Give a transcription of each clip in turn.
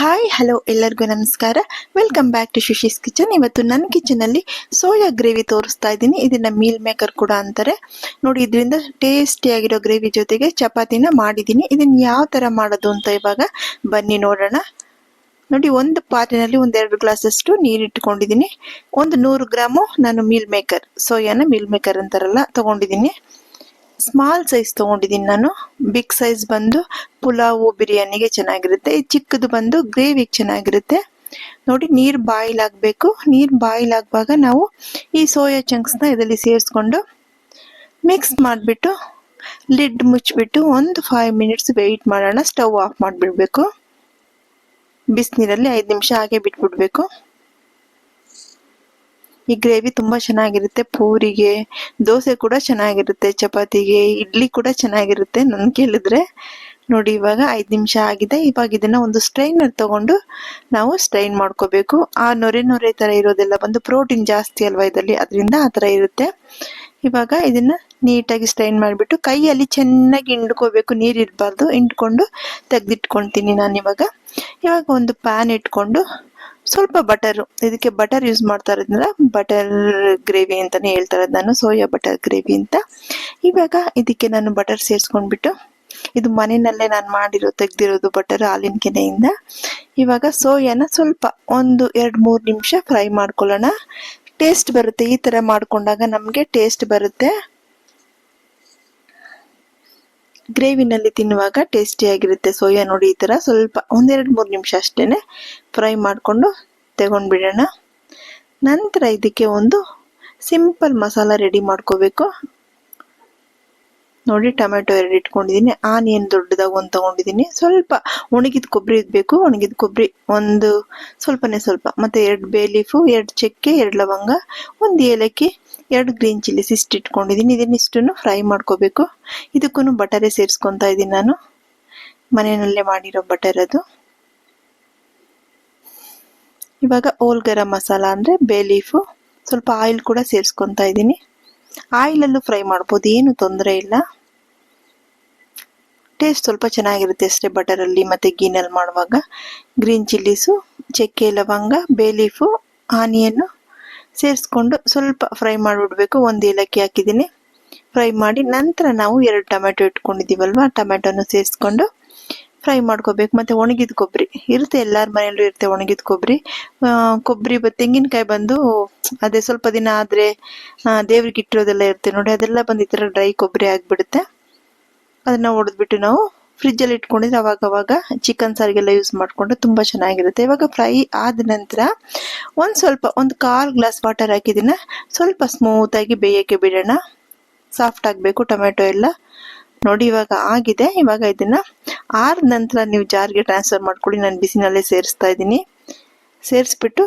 Hi hello ಎಲ್ಲರಿಗೂ ನಮಸ್ಕಾರ. Welcome back to Shushi's kitchen. ಇವತ್ತು ನನ್ನ ಕಿಚನಲ್ಲಿ ಸೋಯಾ ಗ್ರೇವಿ ತೋರಿಸ್ತಾ ಇದ್ದೀನಿ. ಇದನ್ನ ಮೀಲ್ ಮೇಕರ್ ಕೂಡ ಅಂತಾರೆ ನೋಡಿ. ಇದರಿಂದ ಟೇಸ್ಟಿಯಾಗಿರೋ ಗ್ರೇವಿ ಜೊತೆಗೆ ಚಪಾತಿನ ಮಾಡಿದ್ದೀನಿ. ಇದನ್ನ ಯಾವ ಥರ ಮಾಡೋದು ಅಂತ ಇವಾಗ ಬನ್ನಿ ನೋಡೋಣ. ನೋಡಿ, ಒಂದು ಪಾತ್ರೆಯಲ್ಲಿ 1-2 ಗ್ಲಾಸಷ್ಟು ನೀರು ಇಟ್ಕೊಂಡಿದ್ದೀನಿ. ಒಂದು 100 ಗ್ರಾಮು ನಾನು ಮೀಲ್ ಮೇಕರ್, ಸೋಯಾನ ಮೀಲ್ ಮೇಕರ್ ಅಂತಾರಲ್ಲ, ತಗೊಂಡಿದ್ದೀನಿ. ಸ್ಮಾಲ್ ಸೈಜ್ ತಗೊಂಡಿದ್ದೀನಿ ನಾನು. ಬಿಗ್ ಸೈಜ್ ಬಂದು ಪುಲಾವು ಬಿರಿಯಾನಿಗೆ ಚೆನ್ನಾಗಿರುತ್ತೆ. ಈ ಚಿಕ್ಕದು ಬಂದು ಗ್ರೇವಿಗೆ ಚೆನ್ನಾಗಿರುತ್ತೆ. ನೋಡಿ, ನೀರು ಬಾಯ್ಲ್ ಆಗಬೇಕು. ನೀರು ಬಾಯ್ಲ್ ಆಗುವಾಗ ನಾವು ಈ ಸೋಯಾ ಚಂಕ್ಸ್ನ ಇದರಲ್ಲಿ ಸೇರಿಸ್ಕೊಂಡು ಮಿಕ್ಸ್ ಮಾಡಿಬಿಟ್ಟು ಲಿಡ್ ಮುಚ್ಚಿಬಿಟ್ಟು ಒಂದು 5 ಮಿನಿಟ್ಸ್ ವೆಯ್ಟ್ ಮಾಡೋಣ. ಸ್ಟವ್ ಆಫ್ ಮಾಡಿಬಿಡ್ಬೇಕು. ಬಿಸಿನೀರಲ್ಲಿ 5 ನಿಮಿಷ ಹಾಗೆ ಬಿಟ್ಬಿಡ್ಬೇಕು. ಈ ಗ್ರೇವಿ ತುಂಬಾ ಚೆನ್ನಾಗಿರುತ್ತೆ. ಪೂರಿಗೆ, ದೋಸೆ ಕೂಡ ಚೆನ್ನಾಗಿರುತ್ತೆ, ಚಪಾತಿಗೆ, ಇಡ್ಲಿ ಕೂಡ ಚೆನ್ನಾಗಿರುತ್ತೆ ನನ್ ಕೇಳಿದ್ರೆ. ನೋಡಿ, ಇವಾಗ 5 ನಿಮಿಷ ಆಗಿದೆ. ಇವಾಗ ಇದನ್ನ ಒಂದು ಸ್ಟ್ರೈನರ್ ತಗೊಂಡು ನಾವು ಸ್ಟ್ರೈನ್ ಮಾಡ್ಕೋಬೇಕು. ಆ ನೊರೆ ತರ ಇರೋದೆಲ್ಲ ಬಂದು ಪ್ರೋಟೀನ್ ಜಾಸ್ತಿ ಅಲ್ವಾ ಇದರಲ್ಲಿ, ಅದರಿಂದ ಆ ತರ ಇರುತ್ತೆ. ಇವಾಗ ಇದನ್ನ ನೀಟಾಗಿ ಸ್ಟ್ರೈನ್ ಮಾಡಿಬಿಟ್ಟು ಕೈಯಲ್ಲಿ ಚೆನ್ನಾಗಿ ಹಿಂಡ್ಕೋಬೇಕು, ನೀರು ಇರಬಾರ್ದು. ಹಿಂಡ್ಕೊಂಡು ತೆಗೆದಿಟ್ಕೊಳ್ತೀನಿ ನಾನು. ಇವಾಗ ಒಂದು ಪ್ಯಾನ್ ಇಟ್ಕೊಂಡು ಸ್ವಲ್ಪ ಬಟರು, ಇದಕ್ಕೆ ಬಟರ್ ಯೂಸ್ ಮಾಡ್ತಾ ಇರೋದ್ರಿಂದ ಬಟರ್ ಗ್ರೇವಿ ಅಂತಾನೆ ಹೇಳ್ತಾ ಇರೋದು ನಾನು, ಸೋಯಾ ಬಟರ್ ಗ್ರೇವಿ ಅಂತ. ಇವಾಗ ಇದಕ್ಕೆ ನಾನು ಬಟರ್ ಸೇರಿಸ್ಕೊಂಡ್ಬಿಟ್ಟು, ಇದು ಮನೆಯಲ್ಲೇ ನಾನು ತೆಗ್ದಿರೋದು ಬಟರ್ ಹಾಲಿನ ಕೆನೆಯಿಂದ. ಇವಾಗ ಸೋಯಾನ ಸ್ವಲ್ಪ 1-2-3 ನಿಮಿಷ ಫ್ರೈ ಮಾಡ್ಕೊಳ್ಳೋಣ. ಟೇಸ್ಟ್ ಬರುತ್ತೆ ಈ ತರ ಮಾಡ್ಕೊಂಡಾಗ, ನಮ್ಗೆ ಟೇಸ್ಟ್ ಬರುತ್ತೆ. ಗ್ರೇವಿನಲ್ಲಿ ತಿನ್ನುವಾಗ ಟೇಸ್ಟಿಯಾಗಿರುತ್ತೆ ಸೋಯಾ. ನೋಡಿ, ಈ ತರ ಸ್ವಲ್ಪ 1-2-3 ನಿಮಿಷ ಅಷ್ಟೇನೆ ಫ್ರೈ ಮಾಡಿಕೊಂಡು ತಗೊಂಡ್ಬಿಡೋಣ. ನಂತರ ಇದಕ್ಕೆ ಒಂದು ಸಿಂಪಲ್ ಮಸಾಲ ರೆಡಿ ಮಾಡ್ಕೋಬೇಕು. ನೋಡಿ, ಟೊಮೆಟೊ 2 ಇಟ್ಕೊಂಡಿದ್ದೀನಿ. ಆನಿಯನ್ ದೊಡ್ಡದಾಗಿ 1 ತಗೊಂಡಿದ್ದೀನಿ. ಸ್ವಲ್ಪ ಒಣಗಿದ ಕೊಬ್ಬರಿ ಇದ್ಬೇಕು. ಒಣಗಿದ ಕೊಬ್ಬರಿ ಒಂದು ಸ್ವಲ್ಪನೇ ಸ್ವಲ್ಪ, ಮತ್ತೆ 2 ಬೇ ಲೀಫು, 2 ಚಕ್ಕೆ, 2 ಲವಂಗ, 1 ಏಲಕ್ಕಿ, 2 ಗ್ರೀನ್ ಚಿಲ್ಲಿಸ್ ಇಷ್ಟು ಇಟ್ಕೊಂಡಿದ್ದೀನಿ. ಇದನ್ನಿಷ್ಟನ್ನು ಫ್ರೈ ಮಾಡ್ಕೋಬೇಕು. ಇದಕ್ಕೂ ಬಟರೇ ಸೇರಿಸ್ಕೊತಾ ಇದ್ದೀನಿ ನಾನು, ಮನೆಯಲ್ಲೇ ಮಾಡಿರೋ ಬಟರ್ ಅದು. ಇವಾಗ ಹೋಲ್ ಗರಂ ಮಸಾಲ ಅಂದ್ರೆ ಬೇ ಲೀಫು, ಸ್ವಲ್ಪ ಆಯಿಲ್ ಕೂಡ ಸೇರಿಸ್ಕೊತಾ ಇದ್ದೀನಿ. ಆಯಿಲಲ್ಲೂ ಫ್ರೈ ಮಾಡ್ಬೋದು, ಏನು ತೊಂದರೆ ಇಲ್ಲ. ಟೇಸ್ಟ್ ಸ್ವಲ್ಪ ಚೆನ್ನಾಗಿರುತ್ತೆ ಅಷ್ಟೇ ಬಟರಲ್ಲಿ ಮತ್ತೆ ಗೀನಲ್ಲಿ ಮಾಡುವಾಗ. ಗ್ರೀನ್ ಚಿಲ್ಲೀಸು, ಚಕ್ಕೆ, ಲವಂಗ, ಬೇ ಲೀಫು, ಆನಿಯನ್ನು ಸೇರಿಸ್ಕೊಂಡು ಸ್ವಲ್ಪ ಫ್ರೈ ಮಾಡಿಬಿಡ್ಬೇಕು. 1 ಏಲಕ್ಕಿ ಹಾಕಿದ್ದೀನಿ. ಫ್ರೈ ಮಾಡಿ ನಂತರ ನಾವು 2 ಟೊಮೆಟೊ ಇಟ್ಕೊಂಡಿದ್ದೀವಲ್ವ, ಟೊಮೆಟೊನ ಸೇರಿಸ್ಕೊಂಡು ಫ್ರೈ ಮಾಡ್ಕೋಬೇಕು. ಮತ್ತೆ ಒಣಗಿದ ಕೊಬ್ಬರಿ ಇರುತ್ತೆ, ಎಲ್ಲರ ಮನೆಯಲ್ಲೂ ಇರುತ್ತೆ ಒಣಗಿದ ಕೊಬ್ಬರಿ. ಕೊಬ್ಬರಿ ತೆಂಗಿನಕಾಯಿ ಬಂದು ಅದೇ ಸ್ವಲ್ಪ ದಿನ ಆದ್ರೆ ದೇವ್ರಿಗೆ ಇಟ್ಟಿರೋದೆಲ್ಲ ಇರುತ್ತೆ ನೋಡಿ, ಅದೆಲ್ಲ ಬಂದು ಈ ತರ ಡ್ರೈ ಕೊಬ್ಬರಿ ಆಗ್ಬಿಡುತ್ತೆ. ಅದನ್ನ ಹೊಡೆದ್ಬಿಟ್ಟು ನಾವು ಫ್ರಿಜ್ಜಲ್ಲಿ ಇಟ್ಕೊಂಡಿದ್ರೆ ಅವಾಗ ಚಿಕನ್ ಸಾರಿಗೆಲ್ಲ ಯೂಸ್ ಮಾಡ್ಕೊಂಡು ತುಂಬಾ ಚೆನ್ನಾಗಿರುತ್ತೆ. ಇವಾಗ ಫ್ರೈ ಆದ ನಂತರ ಒಂದು 1/4 ಗ್ಲಾಸ್ ವಾಟರ್ ಹಾಕಿದಿನ ಸ್ವಲ್ಪ ಸ್ಮೂತ್ ಆಗಿ ಬೇಯಕ್ಕೆ ಬಿಡೋಣ. ಸಾಫ್ಟ್ ಆಗಬೇಕು ಟೊಮೆಟೊ ಎಲ್ಲ. ನೋಡಿ, ಇವಾಗ ಆಗಿದೆ. ಇವಾಗ ಇದನ್ನ ಆದ ನಂತರ ನೀವು ಜಾರ್ಗೆ ಟ್ರಾನ್ಸ್ಫರ್ ಮಾಡ್ಕೊಳ್ಳಿ. ನಾನು ಬಿಸಿನಲ್ಲೇ ಸೇರಿಸ್ತಾ ಇದ್ದೀನಿ. ಸೇರಿಸ್ಬಿಟ್ಟು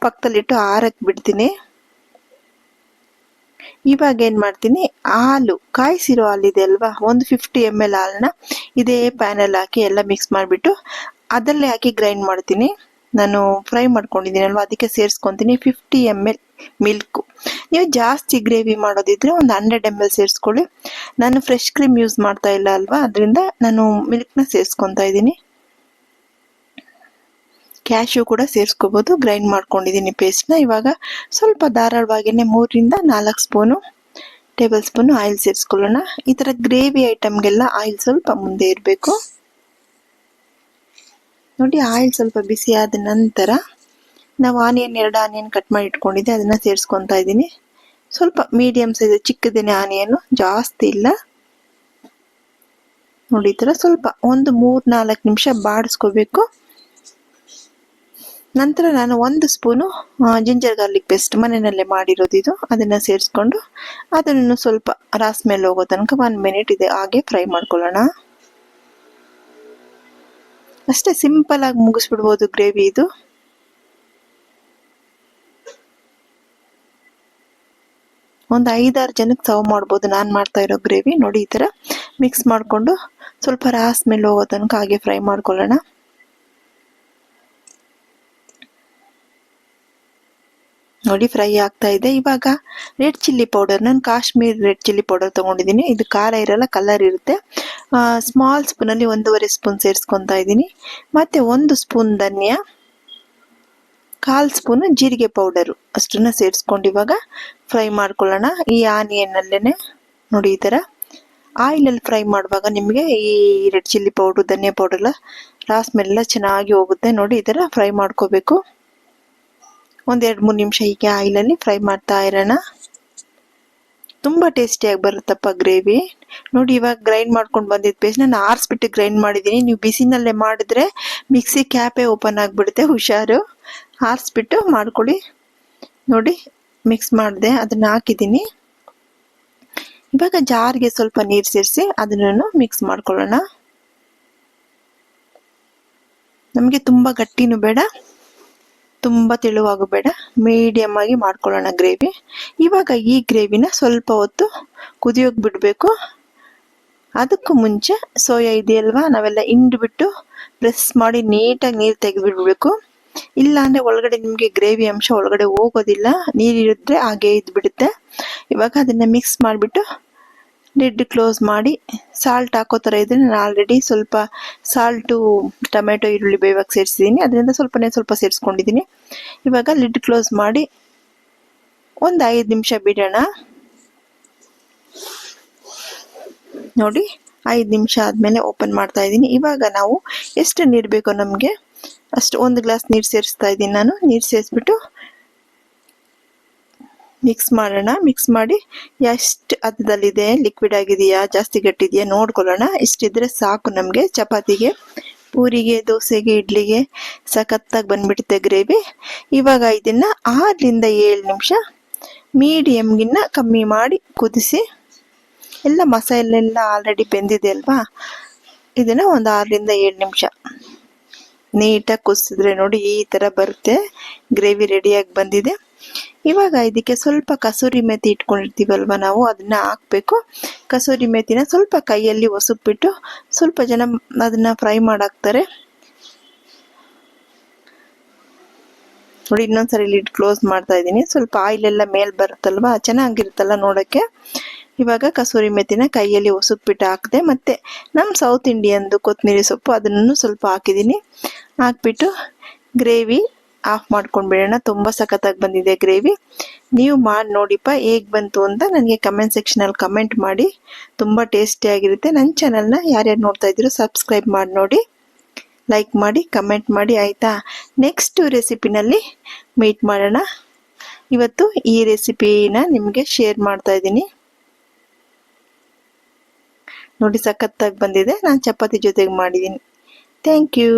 ಪಕ್ಕದಲ್ಲಿಟ್ಟು ಆರಕ್ಕೆ ಬಿಡ್ತೀನಿ. ಇವಾಗ ಏನ್ ಮಾಡ್ತೀನಿ, ಹಾಲು, ಕಾಯಿಸಿರೋ ಹಾಲಿದೆ ಅಲ್ವಾ, 150 ml ಹಾಲನ್ನ ಇದೇ ಪ್ಯಾನಲ್ಲಿ ಹಾಕಿ ಎಲ್ಲ ಮಿಕ್ಸ್ ಮಾಡಿಬಿಟ್ಟು ಅದರಲ್ಲೇ ಹಾಕಿ ಗ್ರೈಂಡ್ ಮಾಡ್ತೀನಿ. ನಾನು ಫ್ರೈ ಮಾಡ್ಕೊಂಡಿದ್ದೀನಿ ಅಲ್ವಾ, ಅದಕ್ಕೆ ಸೇರಿಸ್ಕೊಂತೀನಿ 50 ml ಮಿಲ್ಕು. ನೀವು ಜಾಸ್ತಿ ಗ್ರೇವಿ ಮಾಡೋದಿದ್ರೆ 100 ml ಸೇರಿಸ್ಕೊಳ್ಳಿ. ನಾನು ಫ್ರೆಶ್ ಕ್ರೀಮ್ ಯೂಸ್ ಮಾಡ್ತಾ ಇಲ್ಲ ಅಲ್ವಾ, ಅದರಿಂದ ನಾನು ಮಿಲ್ಕ್ನ ಸೇರಿಸ್ಕೊತಾ ಇದ್ದೀನಿ. ಕ್ಯಾಶ್ಯೂ ಕೂಡ ಸೇರಿಸ್ಕೋಬಹುದು. ಗ್ರೈಂಡ್ ಮಾಡ್ಕೊಂಡಿದ್ದೀನಿ ಪೇಸ್ಟ್ನ. ಇವಾಗ ಸ್ವಲ್ಪ ಧಾರಾಳವಾಗಿನೇ 3-4 ಸ್ಪೂನು ಟೇಬಲ್ ಸ್ಪೂನು ಆಯಿಲ್ ಸೇರಿಸ್ಕೊಳ್ಳೋಣ. ಈ ತರ ಗ್ರೇವಿ ಐಟಮ್ಗೆಲ್ಲ ಆಯಿಲ್ ಸ್ವಲ್ಪ ಮುಂದೆ ಇರಬೇಕು. ನೋಡಿ, ಆಯಿಲ್ ಸ್ವಲ್ಪ ಬಿಸಿ ಆದ ನಂತರ ನಾವು 2 ಆನಿಯನ್ ಕಟ್ ಮಾಡಿ ಇಟ್ಕೊಂಡಿದ್ದೆ, ಅದನ್ನ ಸೇರಿಸ್ಕೊತಾ ಇದ್ದೀನಿ. ಸ್ವಲ್ಪ ಮೀಡಿಯಂ ಸೈಜ್ ಚಿಕ್ಕದೇನೆ ಆನಿಯನ್, ಜಾಸ್ತಿ ಇಲ್ಲ. ನೋಡಿ, ಈ ತರ ಸ್ವಲ್ಪ 3-4 ನಿಮಿಷ ಬಾಡಿಸ್ಕೋಬೇಕು. ನಂತರ ನಾನು 1 ಸ್ಪೂನು ಜಿಂಜರ್ ಗಾರ್ಲಿಕ್ ಪೇಸ್ಟ್ ಮನೆಯಲ್ಲೇ ಮಾಡಿರೋದು ಇದು, ಅದನ್ನ ಸೇರಿಸ್ಕೊಂಡು ಅದನ್ನು ಸ್ವಲ್ಪ ರಾಸ್ ಮೇಲೆ ಹೋಗೋ ತನಕ 1 ಮಿನಿಟ್ ಇದೆ ಹಾಗೆ ಫ್ರೈ ಮಾಡ್ಕೊಳ್ಳೋಣ. ಅಷ್ಟೇ, ಸಿಂಪಲ್ ಆಗಿ ಮುಗಿಸ್ಬಿಡ್ಬೋದು ಗ್ರೇವಿ ಇದು. ಒಂದು 5-6 ಜನಕ್ಕೆ ಸರ್ವ್ ಮಾಡ್ಬೋದು ನಾನು ಮಾಡ್ತಾ ಇರೋ ಗ್ರೇವಿ. ನೋಡಿ, ಈ ತರ ಮಿಕ್ಸ್ ಮಾಡ್ಕೊಂಡು ಸ್ವಲ್ಪ ರಾಸ್ ಮೇಲೆ ಹೋಗೋ ತನಕ ಹಾಗೆ ಫ್ರೈ ಮಾಡ್ಕೊಳ್ಳೋಣ. ನೋಡಿ, ಫ್ರೈ ಆಗ್ತಾ ಇದೆ. ಇವಾಗ ರೆಡ್ ಚಿಲ್ಲಿ ಪೌಡರ್, ನಾನು ಕಾಶ್ಮೀರ್ ರೆಡ್ ಚಿಲ್ಲಿ ಪೌಡರ್ ತಗೊಂಡಿದ್ದೀನಿ. ಇದು ಖಾರ ಇರಲ್ಲ, ಕಲರ್ ಇರುತ್ತೆ. ಸ್ಮಾಲ್ ಸ್ಪೂನಲ್ಲಿ 1.5 ಸ್ಪೂನ್ ಸೇರಿಸ್ಕೊತಾ ಇದ್ದೀನಿ. ಮತ್ತು 1 ಸ್ಪೂನ್ ಧನಿಯಾ, 1/4 ಸ್ಪೂನ್ ಜೀರಿಗೆ ಪೌಡರು ಅಷ್ಟನ್ನು ಸೇರಿಸ್ಕೊಂಡು ಇವಾಗ ಫ್ರೈ ಮಾಡ್ಕೊಳ್ಳೋಣ. ಈ ಆನಿಯನ್ನಲ್ಲೇ ನೋಡಿ, ಈ ಥರ ಆಯಿಲಲ್ಲಿ ಫ್ರೈ ಮಾಡುವಾಗ ನಿಮಗೆ ಈ ರೆಡ್ ಚಿಲ್ಲಿ ಪೌಡ್ರು, ಧನಿಯಾ ಪೌಡರ್ ಎಲ್ಲ ಸ್ಮೆಲ್ಲ ಚೆನ್ನಾಗಿ ಹೋಗುತ್ತೆ. ನೋಡಿ, ಈ ಥರ ಫ್ರೈ ಮಾಡ್ಕೋಬೇಕು. 1-2-3 ನಿಮಿಷ ಹೀಗೆ ಆಯಿಲಲ್ಲಿ ಫ್ರೈ ಮಾಡ್ತಾ ಇರೋಣ. ತುಂಬ ಟೇಸ್ಟಿಯಾಗಿ ಬರುತ್ತಪ್ಪ ಗ್ರೇವಿ. ನೋಡಿ, ಇವಾಗ ಗ್ರೈಂಡ್ ಮಾಡ್ಕೊಂಡು ಬಂದಿದ್ದ ಪೇಸ್ಟ್ ನಾನು ಆರಿಸ್ಬಿಟ್ಟು ಗ್ರೈಂಡ್ ಮಾಡಿದ್ದೀನಿ. ನೀವು ಬಿಸಿನಲ್ಲೇ ಮಾಡಿದ್ರೆ ಮಿಕ್ಸಿ ಕ್ಯಾಪೇ ಓಪನ್ ಆಗಿಬಿಡುತ್ತೆ, ಹುಷಾರು. ಆರಿಸ್ಬಿಟ್ಟು ಮಾಡ್ಕೊಳ್ಳಿ. ನೋಡಿ, ಮಿಕ್ಸ್ ಮಾಡಿದೆ, ಅದನ್ನು ಹಾಕಿದ್ದೀನಿ. ಇವಾಗ ಜಾರ್ಗೆ ಸ್ವಲ್ಪ ನೀರು ಸೇರಿಸಿ ಅದನ್ನು ಮಿಕ್ಸ್ ಮಾಡ್ಕೊಳ್ಳೋಣ. ನಮಗೆ ತುಂಬ ಗಟ್ಟಿನೂ ಬೇಡ, ತುಂಬ ತೆಳುವಾಗೂ ಬೇಡ, ಮೀಡಿಯಮ್ ಆಗಿ ಮಾಡ್ಕೊಳ್ಳೋಣ ಗ್ರೇವಿ. ಇವಾಗ ಈ ಗ್ರೇವಿನ ಸ್ವಲ್ಪ ಹೊತ್ತು ಕುದಿಯೋಕೆ ಬಿಡಬೇಕು. ಅದಕ್ಕೂ ಮುಂಚೆ ಸೋಯಾ ಇದೆಯಲ್ವಾ, ನಾವೆಲ್ಲ ಹಿಂಡ್ಬಿಟ್ಟು ಪ್ರೆಸ್ ಮಾಡಿ ನೀಟಾಗಿ ನೀರು ತೆಗೆದುಬಿಡ್ಬೇಕು. ಇಲ್ಲ ಅಂದರೆ ಒಳಗಡೆ ನಿಮಗೆ ಗ್ರೇವಿ ಅಂಶ ಒಳಗಡೆ ಹೋಗೋದಿಲ್ಲ, ನೀರಿರಿದ್ರೆ ಹಾಗೆ ಇದ್ಬಿಡುತ್ತೆ. ಇವಾಗ ಅದನ್ನು ಮಿಕ್ಸ್ ಮಾಡಿಬಿಟ್ಟು ಲಿಡ್ ಕ್ಲೋಸ್ ಮಾಡಿ ಸಾಲ್ಟ್ ಹಾಕೋ ಥರ ಇದ್ರೆ ನಾನು ಆಲ್ರೆಡಿ ಸ್ವಲ್ಪ ಸಾಲ್ಟು ಟೊಮೆಟೊ ಈರುಳ್ಳಿ ಬೇವಾಗ ಸೇರಿಸಿದ್ದೀನಿ, ಅದರಿಂದ ಸ್ವಲ್ಪ ಸೇರಿಸ್ಕೊಂಡಿದ್ದೀನಿ. ಇವಾಗ ಲಿಡ್ ಕ್ಲೋಸ್ ಮಾಡಿ ಒಂದು 5 ನಿಮಿಷ ಬಿಡೋಣ. ನೋಡಿ, 5 ನಿಮಿಷ ಆದಮೇಲೆ ಓಪನ್ ಮಾಡ್ತಾ ಇದ್ದೀನಿ. ಇವಾಗ ನಾವು ಎಷ್ಟು ನೀರು ಬೇಕೋ ನಮಗೆ ಅಷ್ಟು 1 ಗ್ಲಾಸ್ ನೀರು ಸೇರಿಸ್ತಾ ಇದ್ದೀನಿ ನಾನು. ನೀರು ಸೇರಿಸ್ಬಿಟ್ಟು ಮಿಕ್ಸ್ ಮಾಡೋಣ. ಮಿಕ್ಸ್ ಮಾಡಿ ಎಷ್ಟು ಹದದಲ್ಲಿದೆ, ಲಿಕ್ವಿಡ್ ಆಗಿದೆಯಾ, ಜಾಸ್ತಿ ಗಟ್ಟಿದೆಯಾ ನೋಡ್ಕೊಳ್ಳೋಣ. ಇಷ್ಟಿದ್ರೆ ಸಾಕು ನಮಗೆ. ಚಪಾತಿಗೆ, ಪೂರಿಗೆ, ದೋಸೆಗೆ, ಇಡ್ಲಿಗೆ ಸಖತ್ತಾಗಿ ಬಂದ್ಬಿಡುತ್ತೆ ಗ್ರೇವಿ. ಇವಾಗ ಇದನ್ನು 6-7 ನಿಮಿಷ ಮೀಡಿಯಮ್ಗಿನ್ನ ಕಮ್ಮಿ ಮಾಡಿ ಕುದಿಸಿ. ಎಲ್ಲ ಮಸಾಲೆಲ್ಲ ಆಲ್ರೆಡಿ ಬೆಂದಿದೆ ಅಲ್ವಾ, ಇದನ್ನು ಒಂದು 6-7 ನಿಮಿಷ ನೀಟಾಗಿ ಕುದಿಸಿದ್ರೆ ನೋಡಿ ಈ ಥರ ಬರುತ್ತೆ. ಗ್ರೇವಿ ರೆಡಿಯಾಗಿ ಬಂದಿದೆ. ಇವಾಗ ಇದಕ್ಕೆ ಸ್ವಲ್ಪ ಕಸೂರಿ ಮೆಥಿ ಇಟ್ಕೊಂಡಿರ್ತೀವಲ್ವ ನಾವು, ಅದನ್ನ ಹಾಕಬೇಕು. ಕಸೂರಿ ಮೆಥಿನ ಸ್ವಲ್ಪ ಕೈಯಲ್ಲಿ ಒಸಕ್ಬಿಟ್ಟು ಸ್ವಲ್ಪ ಜನ ಅದನ್ನ ಫ್ರೈ ಮಾಡಾಕ್ತಾರೆ. ನೋಡಿ, ಇನ್ನೊಂದ್ಸರಿ ಲಿಡ್ ಕ್ಲೋಸ್ ಮಾಡ್ತಾ ಇದ್ದೀನಿ. ಸ್ವಲ್ಪ ಆಯಿಲ್ ಎಲ್ಲ ಮೇಲೆ ಬರುತ್ತಲ್ವ, ಚೆನ್ನಾಗಿರುತ್ತಲ್ಲ ನೋಡೋಕ್ಕೆ. ಇವಾಗ ಕಸೂರಿ ಮೆಥಿನ ಕೈಯಲ್ಲಿ ಒಸಕ್ಬಿಟ್ಟು ಹಾಕಿದೆ. ಮತ್ತು ನಮ್ಮ ಸೌತ್ ಇಂಡಿಯನ್ದು ಕೊತ್ತಂಬರಿ ಸೊಪ್ಪು ಅದನ್ನು ಸ್ವಲ್ಪ ಹಾಕಿದ್ದೀನಿ. ಹಾಕ್ಬಿಟ್ಟು ಗ್ರೇವಿ ಆಫ್ ಮಾಡ್ಕೊಂಡ್ಬಿಡೋಣ. ತುಂಬ ಸಖತ್ತಾಗಿ ಬಂದಿದೆ ಗ್ರೇವಿ. ನೀವು ಮಾಡಿ ನೋಡಿಪ್ಪ, ಹೇಗೆ ಬಂತು ಅಂತ ನನಗೆ ಕಮೆಂಟ್ ಸೆಕ್ಷನಲ್ಲಿ ಕಮೆಂಟ್ ಮಾಡಿ. ತುಂಬ ಟೇಸ್ಟಿಯಾಗಿರುತ್ತೆ. ನನ್ನ ಚಾನಲ್ನ ಯಾರ್ಯಾರು ನೋಡ್ತಾ ಇದ್ದೀರೋ ಸಬ್ಸ್ಕ್ರೈಬ್ ಮಾಡಿ ನೋಡಿ, ಲೈಕ್ ಮಾಡಿ, ಕಮೆಂಟ್ ಮಾಡಿ, ಆಯಿತಾ? ನೆಕ್ಸ್ಟ್ ರೆಸಿಪಿನಲ್ಲಿ ಮೀಟ್ ಮಾಡೋಣ. ಇವತ್ತು ಈ ರೆಸಿಪಿನ ನಿಮಗೆ ಶೇರ್ ಮಾಡ್ತಾ ಇದ್ದೀನಿ. ನೋಡಿ, ಸಖತ್ತಾಗಿ ಬಂದಿದೆ. ನಾನು ಚಪಾತಿ ಜೊತೆಗೆ ಮಾಡಿದ್ದೀನಿ. Thank you.